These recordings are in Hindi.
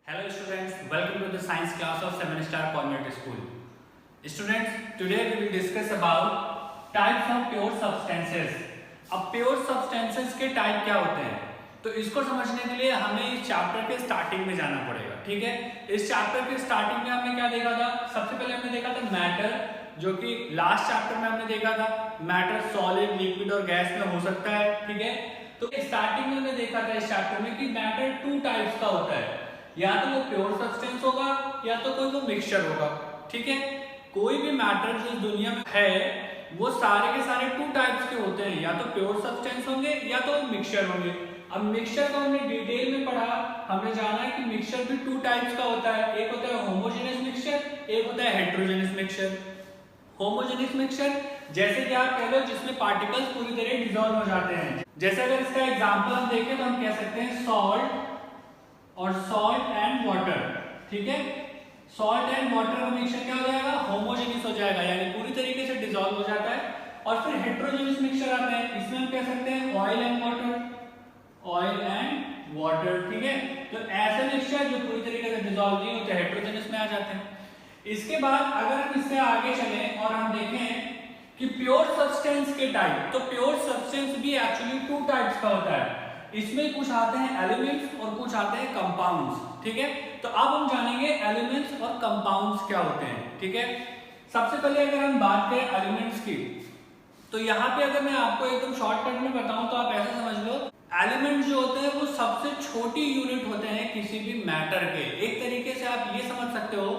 Hello students, welcome to the science class of 7-Star Convent School. Students, today we will discuss about types of pure substances. अब pure substances के टाइप क्या होते हैं, तो इसको समझने के लिए हमें इस चैप्टर के स्टार्टिंग में जाना पड़ेगा। ठीक है, इस चैप्टर के स्टार्टिंग में हमने क्या देखा था? सबसे पहले हमने देखा था मैटर, जो कि लास्ट चैप्टर में हमने देखा था मैटर सॉलिड, लिक्विड और गैस में हो सकता है। ठीक है, तो स्टार्टिंग में हमने देखा था इस चैप्टर में कि मैटर टू टाइप्स का होता है, या तो वो प्योर सब्सटेंस होगा या तो कोई वो मिक्सचर होगा। ठीक है, कोई भी मैटर जो इस दुनिया में है वो सारे के सारे टू टाइप्स के होते हैं, या तो प्योर सब्सटेंस होंगे या तो मिक्सचर होंगे। अब मिक्सचर को हमने डिटेल में पढ़ा, हमने जाना है कि मिक्सचर भी टू टाइप्स का होता है, एक होता है होमोजेनियस मिक्सचर, एक होता है हेटेरोजेनियस मिक्सचर। होमोजेनियस मिक्सचर जैसे कि आप कह लो जिसमें पार्टिकल्स पूरी तरह डिसॉल्व हो जाते हैं। जैसे अगर इसका एग्जांपल हम देखें तो हम कह सकते हैं सॉल्ट और सॉल्ट एंड वाटर। ठीक है, सॉल्ट एंड वाटर का मिक्सचर क्या हो जाएगा? होमोजेनियस हो जाएगा, यानी पूरी तरीके से डिसॉल्व हो जाता है। और फिर हेटेरोजेनियस मिक्सचर आता है, इसमें हम कह सकते हैं oil and water, oil and water. ठीक है, तो ऐसे मिक्सचर जो पूरी तरीके से डिसॉल्व नहीं होते हेटेरोजेनियस में आ जाते हैं। इसके बाद अगर हम इससे आगे चलें और हम देखें कि प्योर सब्सटेंस के टाइप, तो प्योर सब्सटेंस भी एक्चुअली टू टाइप्स का होता है। इसमें कुछ आते हैं एलिमेंट्स और कुछ आते हैं कंपाउंड्स। ठीक है, तो अब हम जानेंगे एलिमेंट्स और कंपाउंड्स क्या होते हैं। ठीक है, सबसे पहले अगर हम बात करें एलिमेंट्स की, तो यहाँ पे अगर मैं आपको एकदम शॉर्टकट में बताऊं तो आप ऐसा समझ लो, एलिमेंट्स जो होते हैं वो सबसे छोटी यूनिट होते हैं किसी भी मैटर के। एक तरीके से आप ये समझ सकते हो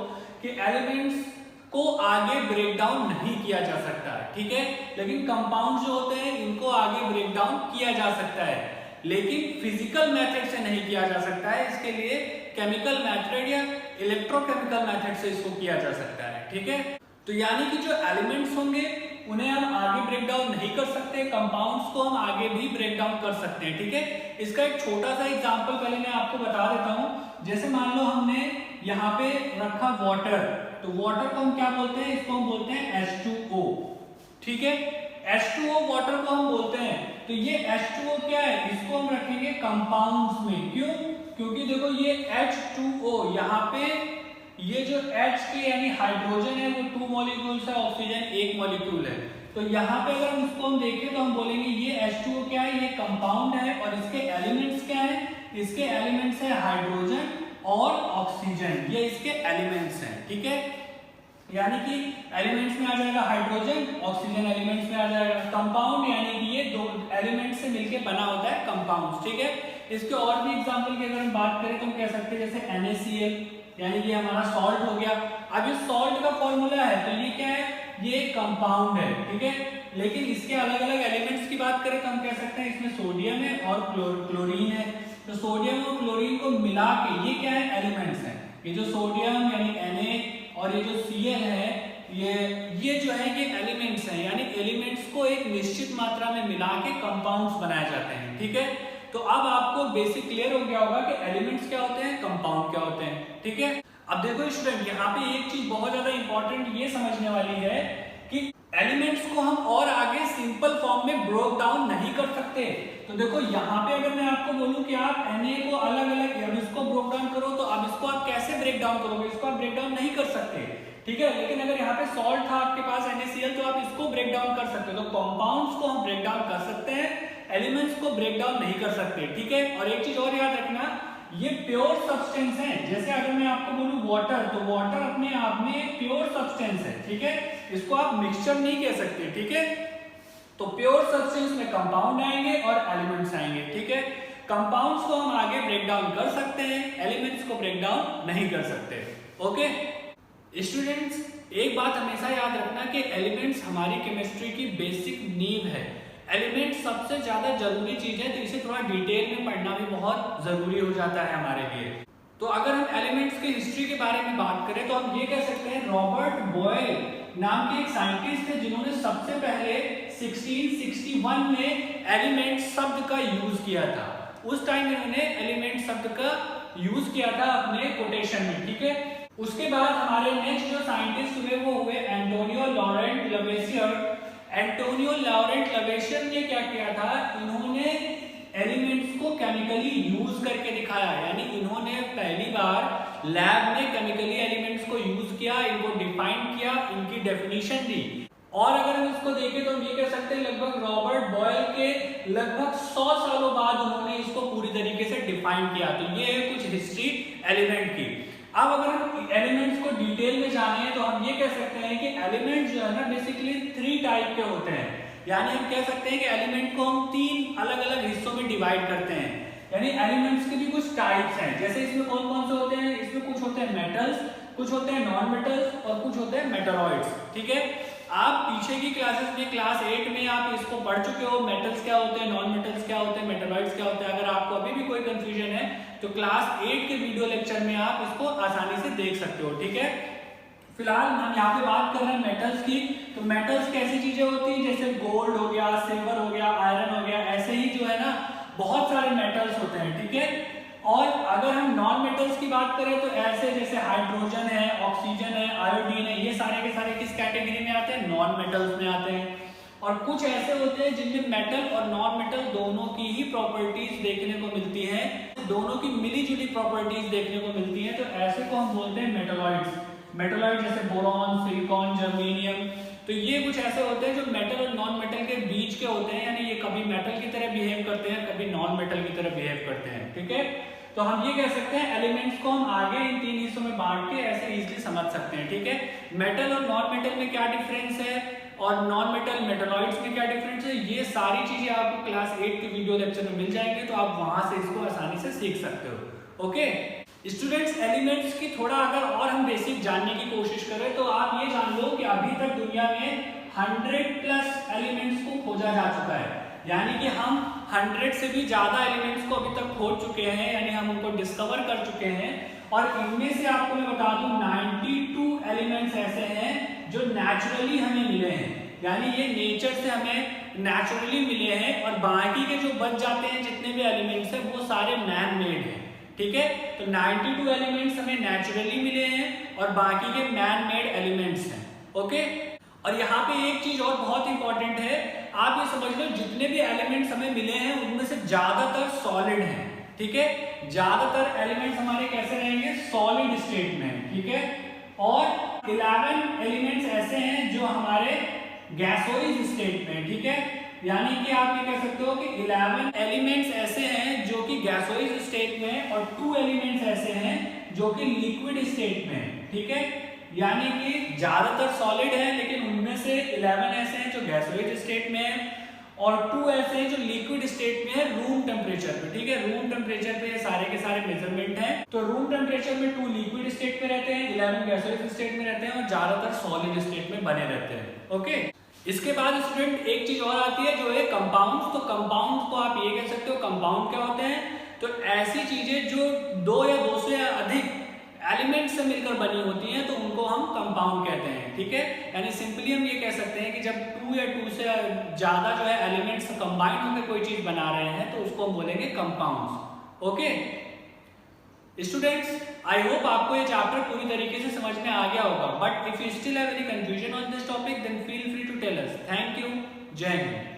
कि एलिमेंट्स को आगे ब्रेक डाउन नहीं किया जा सकता है। ठीक है, लेकिन कंपाउंड जो होते हैं इनको आगे ब्रेक डाउन किया जा सकता है, लेकिन फिजिकल मेथड से नहीं किया जा सकता है। इसके लिए केमिकल मेथड या इलेक्ट्रोकेमिकल मेथड से इसको किया जा सकता है। ठीक है, तो यानी कि जो एलिमेंट्स होंगे उन्हें हम आगे ब्रेक डाउन नहीं कर सकते, कंपाउंड्स को हम आगे भी ब्रेक डाउन कर सकते हैं। ठीक है, इसका एक छोटा सा एग्जांपल पहले मैं आपको बता देता हूं। जैसे मान लो हमने यहाँ पे रखा वाटर, तो वाटर को हम क्या बोलते हैं? इसको हम बोलते हैं H2O। ठीक है, H2O वाटर को हम बोलते हैं। तो ये H2O क्या है? इसको हम रखेंगे कंपाउंड्स में। क्यों? क्योंकि देखो ये H2O, यहाँ पे ये जो H के यानी हाइड्रोजन है वो 2 मॉलिक्यूल्स है, ऑक्सीजन 1 मॉलिक्यूल है। तो यहाँ पे अगर हम इसको हम देखें तो हम बोलेंगे ये H2O क्या है? ये कंपाउंड है। और इसके एलिमेंट्स क्या है? इसके एलिमेंट्स है हाइड्रोजन और ऑक्सीजन, ये इसके एलिमेंट्स हैं। ठीक है, यानी कि एलिमेंट्स में आ जाएगा हाइड्रोजन, ऑक्सीजन एलिमेंट्स में आ जाएगा। कंपाउंड यानी कि ये दो एलिमेंट्स से मिलकर बना होता है कंपाउंड्स। ठीक है, इसके और भी एग्जांपल की अगर हम बात करें तो हम कह सकते हैं जैसे NaCl, यानी कि हमारा सॉल्ट हो गया। अब ये सॉल्ट का फॉर्मूला है तो ये क्या है? ये कंपाउंड है। ठीक है, लेकिन इसके अलग अलग एलिमेंट्स की बात करें तो हम कह सकते हैं इसमें सोडियम है और क्लोरीन है। तो सोडियम और क्लोरीन को मिला के ये क्या है? एलिमेंट्स हैं। ये जो सोडियम यानी Na और ये जो Cl है, ये जो है ये एलिमेंट्स हैं, यानी एलिमेंट्स को एक निश्चित मात्रा में मिला के कंपाउंड्स बनाए जाते हैं। ठीक है, तो अब आपको बेसिक क्लियर हो गया होगा कि एलिमेंट्स क्या होते हैं, कंपाउंड क्या होते हैं। ठीक है, अब देखो स्टूडेंट, यहाँ पे एक चीज बहुत ज्यादा इंपॉर्टेंट ये समझने वाली है कि एलिमेंट्स को हम और आगे सिंपल फॉर्म में ब्रेक डाउन नहीं कर सकते। तो देखो यहाँ पे अगर मैं आपको बोलूं कि आप Na को अलग अलग, अब इसको ब्रेक डाउन करो, तो अब इसको आप कैसे ब्रेक डाउन करोगे? इसको आप ब्रेक डाउन नहीं कर सकते। ठीक है, लेकिन अगर यहाँ पे सॉल्ट था आपके पास NaCl, तो आप इसको ब्रेक डाउन कर सकते हो। तो कंपाउंड्स को हम ब्रेक डाउन कर सकते हैं, एलिमेंट्स को ब्रेक डाउन नहीं कर सकते। ठीक है, और एक चीज और याद रखना, ये प्योर सब्सटेंस है। जैसे अगर मैं आपको बोलूं वाटर, तो वाटर अपने आप में प्योर सब्सटेंस है। ठीक है, इसको आप मिक्सचर नहीं कह सकते। ठीक है, तो प्योर सब्सटेंस में कंपाउंड आएंगे और एलिमेंट्स आएंगे। ठीक है, कंपाउंड्स को हम आगे ब्रेक डाउन कर सकते हैं, एलिमेंट्स को ब्रेक डाउन नहीं कर सकते। ओके स्टूडेंट्स, एक बात हमेशा याद रखना कि एलिमेंट्स हमारी केमिस्ट्री की बेसिक नींव है। एलिमेंट सबसे ज्यादा जरूरी चीज है, तो इसे थोड़ा डिटेल में पढ़ना भी बहुत जरूरी हो जाता है हमारे लिए। तो अगर हम एलिमेंट्स की हिस्ट्री के बारे में बात करें तो हम ये कह सकते हैं रॉबर्ट बॉयल नाम के एक साइंटिस्ट थे जिन्होंने सबसे पहले 1661 में एलिमेंट शब्द का यूज किया था। उस टाइम इन्होंने एलिमेंट शब्द का यूज किया था अपने कोटेशन में। ठीक है, उसके बाद हमारे नेक्स्ट जो साइंटिस्ट हुए वो हुए एंटोनियो लॉरेंट लवेसियर। एंटोनियो लॉरेंट लवेसियर ने क्या किया था? इन्होंने एलिमेंट्स को केमिकली यूज करके दिखाया, यानी इन्होंने पहली बार लैब में केमिकली एलिमेंट्स को यूज किया, इनको डिफाइन किया, इनकी डेफिनेशन दी। और अगर हम इसको देखें तो हम ये कह सकते हैं लगभग रॉबर्ट बॉयल के लगभग 100 सालों बाद उन्होंने इसको पूरी तरीके से डिफाइन किया। तो ये है कुछ हिस्ट्री एलिमेंट की। अब अगर हम एलिमेंट्स को डिटेल में जाने तो हम ये कह सकते हैं कि एलिमेंट्स जो है ना बेसिकली 3 टाइप के होते हैं, यानी हम कह सकते हैं कि एलिमेंट को हम 3 अलग अलग हिस्सों में डिवाइड करते हैं। यानी एलिमेंट्स के भी कुछ टाइप्स हैं, जैसे इसमें कौन कौन से होते हैं, इसमें कुछ होते हैं मेटल्स, कुछ होते हैं नॉन मेटल्स और कुछ होते हैं मेटलॉइड्स। ठीक है, आप पीछे की क्लासेस में क्लास 8 में आप इसको पढ़ चुके हो, मेटल्स क्या होते हैं, नॉन मेटल्स क्या होते हैं, मेटलॉइड्स क्या होते हैं। अगर आपको अभी भी कोई कंफ्यूजन है तो क्लास 8 के वीडियो लेक्चर में आप इसको आसानी से देख सकते हो। ठीक है, फिलहाल हम यहाँ पे बात कर रहे हैं मेटल्स की। तो मेटल्स कैसी चीजें होती हैं, जैसे गोल्ड हो गया, सिल्वर हो गया, आयरन हो गया, ऐसे ही जो है ना बहुत सारे मेटल्स होते हैं। ठीक है, और अगर हम नॉन मेटल्स की बात करें तो ऐसे जैसे हाइड्रोजन है, ऑक्सीजन है, आयोडीन है, ये सारे के सारे किस कैटेगरी में आते हैं, नॉन मेटल्स में आते हैं। और कुछ ऐसे होते हैं जिनमें मेटल और नॉन मेटल दोनों की ही प्रॉपर्टीज देखने को मिलती हैं, दोनों की मिली जुली प्रॉपर्टीज देखने को मिलती हैं, तो ऐसे को हम बोलते हैं मेटलॉइड्स। मेटलॉइड जैसे बोरॉन, सिलिकॉन, जर्मेनियम, तो ये कुछ ऐसे होते हैं जो मेटल और नॉन मेटल के बीच के होते हैं, यानी ये कभी मेटल की तरह बिहेव करते हैं, कभी नॉन मेटल की तरह बिहेव करते हैं। ठीक है, तो हम ये कह सकते हैं एलिमेंट्स को हम आगे इन 3 हिस्सों में बांट के ऐसे इजीली समझ सकते हैं। ठीक है, मेटल और नॉन मेटल में क्या डिफरेंस है और नॉन मेटल मेटलॉइड्स में क्या डिफरेंस है, ये सारी चीजें आपको क्लास 8 के वीडियो लेक्चर में मिल जाएंगे, तो आप वहां से इसको आसानी से सीख सकते हो। ओके स्टूडेंट्स, एलिमेंट्स की थोड़ा अगर और हम बेसिक जानने की कोशिश करें तो आप ये जान लो कि अभी तक दुनिया में 100+ एलिमेंट्स को खोजा जा चुका है, यानी कि हम 100 से भी ज्यादा एलिमेंट्स को अभी तक खोज चुके हैं, यानी हम उनको डिस्कवर कर चुके हैं। और इनमें से आपको मैं बता दूं 92 एलिमेंट्स ऐसे हैं जो नेचुरली हमें मिले हैं, यानी ये नेचर से हमें नेचुरली मिले हैं, और बाकी के जो बच जाते हैं जितने भी एलिमेंट्स हैं वो सारे मैन मेड हैं। ठीक है, तो 92 एलिमेंट्स हमें नेचुरली मिले हैं और बाकी के मैन मेड एलिमेंट्स हैं। ओके, और यहाँ पे एक चीज और बहुत इंपॉर्टेंट है, आप ये समझ लो जितने भी एलिमेंट्स हमें मिले हैं उनमें से ज्यादातर सॉलिड हैं। ठीक है, ज्यादातर एलिमेंट्स हमारे कैसे रहेंगे, सॉलिड स्टेट में। ठीक है, और 11 एलिमेंट्स ऐसे हैं जो हमारे गैसोइज स्टेट में। ठीक है, यानी कि आप ये कह सकते हो कि 11 एलिमेंट्स ऐसे हैं जो कि गैसोइज स्टेट में और 2 एलिमेंट्स ऐसे हैं जो कि लिक्विड स्टेट में। ठीक है, यानी कि ज्यादातर सॉलिड है लेकिन उनमें से 11 ऐसे हैं जो गैसोइज स्टेट में है और 2 ऐसे हैं जो लिक्विड स्टेट में है रूम टेम्परेचर पे। ठीक है, रूम टेम्परेचर पे सारे के सारे मेजरमेंट हैं, तो रूम टेम्परेचर में 2 लिक्विड स्टेट में रहते हैं, 11 गैसोइज स्टेट में रहते हैं और ज्यादातर सॉलिड स्टेट में बने रहते हैं। ओके, इसके बाद स्टूडेंट एक चीज और आती है जो है कंपाउंड्स। तो कंपाउंड्स को आप ये कह सकते हो कंपाउंड क्या होते हैं, तो ऐसी चीजें जो 2 या 2 से अधिक एलिमेंट से मिलकर बनी होती हैं तो उनको हम कंपाउंड कहते हैं। ठीक है, यानी सिंपली हम ये कह सकते हैं कि जब 2 या 2 से ज्यादा जो है एलिमेंट्स कंबाइन होकर कोई चीज बना रहे हैं तो उसको हम बोलेंगे compounds. Okay students, I hope आपको ये चैप्टर पूरी तरीके से समझ में आ गया होगा, but if you still have any confusion on this topic then feel free to tell us. Thank you, जय हिंद।